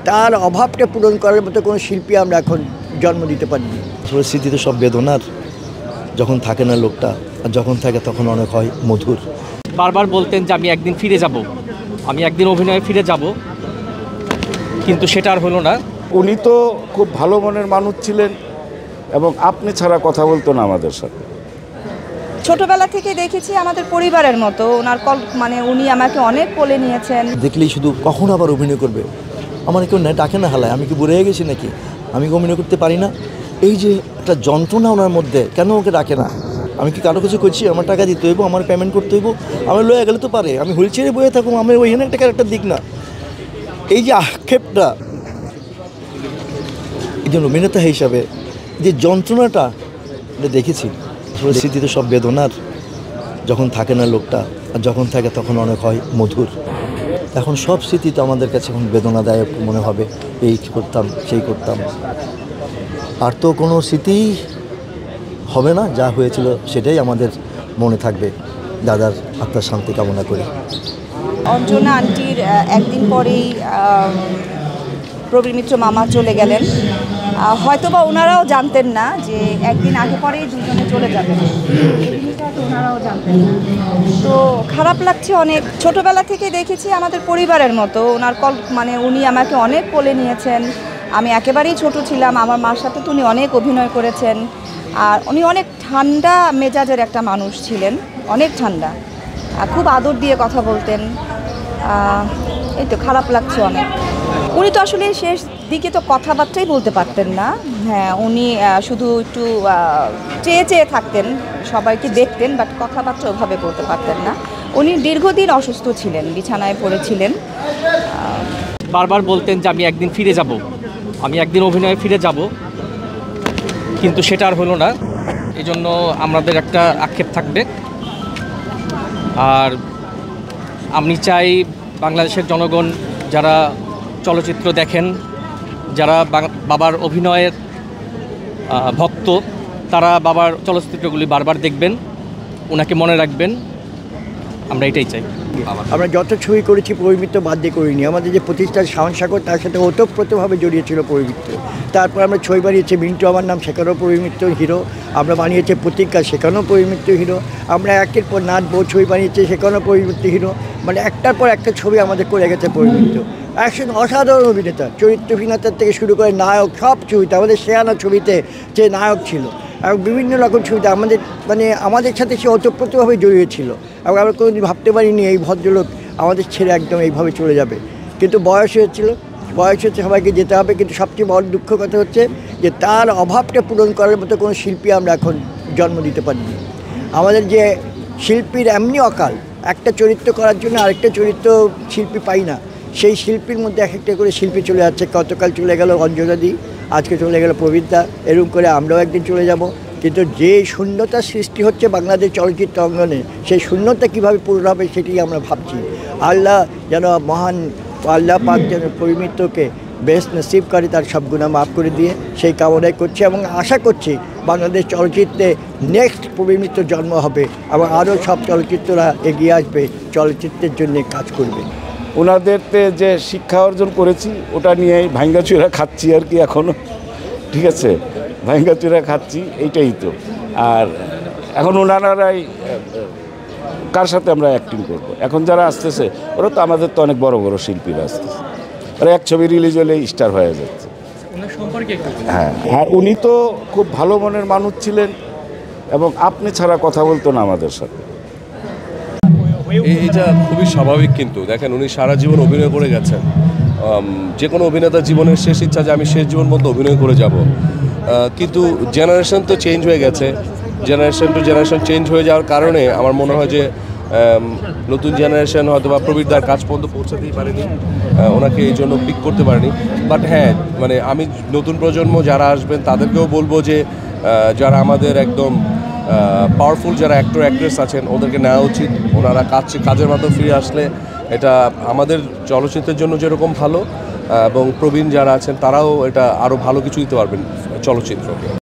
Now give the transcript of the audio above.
তার অভাবটা পূরণ করার মতো কোনো শিল্পী আমরা এখন জন্ম দিতে পারিনি। পরিস্থিতিতে সব বেদনার, যখন থাকে না লোকটা, আর যখন থাকে তখন অনেক হয় মধুর। বারবার বলতেন যে আমি একদিন ফিরে যাব, আমি একদিন অভিনয়ে ফিরে যাব, কিন্তু সেটা আর হলো না। উনি তো খুব ভালো মনের মানুষ ছিলেন এবং আপনি ছাড়া কথা বলতো না আমাদের সাথে। ছোটবেলা থেকে দেখেছি আমাদের পরিবারের মতো ওনার উনি আমাকে অনেক কোলে নিয়েছেন। দেখলেই শুধু কখন আবার অভিনয় করবে, আমার কেউ ডাকে না হালায়, আমি কি বুড়ে হয়ে গেছি নাকি, আমি কি অভিনয় করতে পারি না? এই যে একটা যন্ত্রণা ওনার মধ্যে, কেন ওকে ডাকে না? আমি কি কারো কিছু করছি? আমার টাকা দিতে হইব, আমার পেমেন্ট করতে হইব, আমি লয়ে গেলে তো পারে, আমি হুইল চেয়ারে বয়ে থাকুম, আমি ওইখানে একটা ক্যারেক্টার দিক না। এই যে আক্ষেপটা, এই জন্য অভিনেতা হিসাবে যে যন্ত্রণাটা এটা দেখেছি। পরিস্থিতিতে সব বেদনার, যখন থাকে না লোকটা, আর যখন থাকে তখন অনেক হয় মধুর। এখন সব স্মৃতি তো আমাদের কাছে এখন বেদনাদায়ক মনে হবে, এই করতাম সেই করতাম, আর তো কোনো স্মৃতি হবে না। যা হয়েছিল সেটাই আমাদের মনে থাকবে। দাদার আত্মার শান্তি কামনা করি। অঞ্জনা আন্টির একদিন পরেই প্রবীর মিত্র মামা চলে গেলেন। হয়তোবা ওনারাও জানতেন না যে একদিন আগে পরেই দুজনে চলে যাবেন, ওনারাও জানতেন না। তো খারাপ লাগছে অনেক। ছোটবেলা থেকে দেখেছি আমাদের পরিবারের মতো ওনার উনি আমাকে অনেক কোলে নিয়েছেন। আমি একেবারেই ছোট ছিলাম, আমার মার সাথে তো উনি অনেক অভিনয় করেছেন। আর উনি অনেক ঠান্ডা মেজাজের একটা মানুষ ছিলেন, অনেক ঠান্ডা, খুব আদর দিয়ে কথা বলতেন। এই তো খারাপ লাগছে অনেক। উনি তো আসলে শেষ দিকে তো কথাবার্তাই বলতে পারতেন না। হ্যাঁ, উনি শুধু একটু চেয়ে চেয়ে থাকতেন, সবাইকে দেখতেন, বাট কথাবার্তা ওভাবে বলতে পারতেন না। উনি দীর্ঘদিন অসুস্থ ছিলেন, বিছানায় পড়েছিলেন। বারবার বলতেন যে আমি একদিন ফিরে যাব, আমি একদিন অভিনয়ে ফিরে যাব, কিন্তু সেটা আর হলো না। এই জন্য আমাদের একটা আক্ষেপ থাকবে। আর আমি চাই বাংলাদেশের জনগণ যারা চলচ্চিত্র দেখেন, যারা বাবার অভিনয়ের ভক্ত, তারা বাবার চলচ্চিত্রগুলি বারবার দেখবেন, ওনাকে মনে রাখবেন। আমরা এটাই চাই। আমরা যত ছবি করেছি প্রবীর মিত্র বাদ দিয়ে করিনি। আমাদের যে প্রতিষ্ঠান শাওন সাগর, তার সাথে ওতপ্রোতভাবে জড়িয়েছিল প্রবীর মিত্র। তারপর আমরা ছবি বানিয়েছি মিন্টু আমার নাম, সেখানেও প্রবীর মিত্র হিরো। আমরা বানিয়েছি প্রতিজ্ঞা, সেখানেও প্রবীর মিত্র হিরো। আমরা একের পর নাট বউ ছবি বানিয়েছি, সেখানেও প্রবীর মিত্র হিরো। মানে একটার পর একটা ছবি আমাদের করে গেছে প্রবীর মিত্র। একজন অসাধারণ অভিনেতা, চরিত্র অভিনেতার থেকে শুরু করে নায়ক, সব ছবিতে আমাদের শেয়ানা ছবিতে যে নায়ক ছিল, এবং বিভিন্ন রকম ছবিতে আমাদের সাথে সে ওতপ্রোতভাবে জড়িয়েছিল। এবং আমরা কোনোদিন ভাবতে পারিনি এই ভদ্রলোক আমাদের ছেড়ে একদম এইভাবে চলে যাবে। কিন্তু বয়স হয়েছে, সবাইকে যেতে হবে। কিন্তু সবচেয়ে বড় দুঃখ কথা হচ্ছে যে তার অভাবটা পূরণ করার মতো কোনো শিল্পী আমরা এখন জন্ম দিতে পারিনি। আমাদের যে শিল্পীর এমনি অকাল, একটা চরিত্র করার জন্য আরেকটা চরিত্র শিল্পী পাই না। সেই শিল্পীর মধ্যে এক একটা করে শিল্পী চলে যাচ্ছে। গতকাল চলে গেল অঞ্জনাদি, আজকে চলে গেল প্রবীরদা, এরকম করে আমরাও একদিন চলে যাব। কিন্তু যে শূন্যতার সৃষ্টি হচ্ছে বাংলাদেশ চলচ্চিত্র অঙ্গনে, সেই শূন্যতা কীভাবে পূরণ হবে সেটি আমরা ভাবছি। আল্লাহ যেন মহান আল্লাহ পাক যেন প্রবীর মিত্রকে বেস্ট নসিব করে, তার সব গুনাহ মাফ করে দিয়ে সেই কামনাই করছি। এবং আশা করছি বাংলাদেশ চলচ্চিত্রে নেক্সট প্রবীর মিত্র জন্ম হবে এবং আরও সব চলচ্চিত্ররা এগিয়ে আসবে, চলচ্চিত্রের জন্য কাজ করবে। ওনাদেরতে যে শিক্ষা অর্জন করেছি ওটা নিয়েই ভাঙ্গাচুরা খাচ্ছি আর কি এখনও। ঠিক আছে, ভাঙ্গাচুরা খাচ্ছি, এইটাই তো। আর এখন ওনারাই কার সাথে আমরা অ্যাক্টিং করবো? এখন যারা আসতেছে ওরা তো আমাদের তো অনেক বড় বড় শিল্পীরা আসতেছে, ওরা এক ছবি রিলিজ হলেই স্টার হয়ে যাচ্ছে। হ্যাঁ, আর উনি তো খুব ভালো মনের মানুষ ছিলেন এবং আপনি ছাড়া কথা বলতো না আমাদের সাথে। এটা খুবই স্বাভাবিক। কিন্তু দেখেন, উনি সারা জীবন অভিনয় করে গেছেন। যে কোনো অভিনেতার জীবনের শেষ ইচ্ছা যে আমি শেষ জীবন মতো অভিনয় করে যাব। কিন্তু জেনারেশন তো চেঞ্জ হয়ে গেছে। জেনারেশন টু জেনারেশন চেঞ্জ হয়ে যাওয়ার কারণে আমার মনে হয় যে নতুন জেনারেশন হয়তো বা প্রবীরদার কাজ পর্যন্ত পৌঁছাতেই পারেনি, ওনাকে এই জন্য পিক করতে পারেনি। বাট হ্যাঁ, আমি নতুন প্রজন্ম যারা আসবেন তাদেরকেও বলবো যে যারা আমাদের একদম পাওয়ারফুল যারা অ্যাক্টর অ্যাক্ট্রেস আছেন ওদেরকে নেওয়া উচিত। ওনারা কাজের মাধ্যমে ফিরে আসলে এটা আমাদের চলচ্চিত্রের জন্য যেরকম ভালো, এবং প্রবীণ যারা আছেন তারাও এটা আরও ভালো কিছু দিতে পারবেন চলচ্চিত্রকে।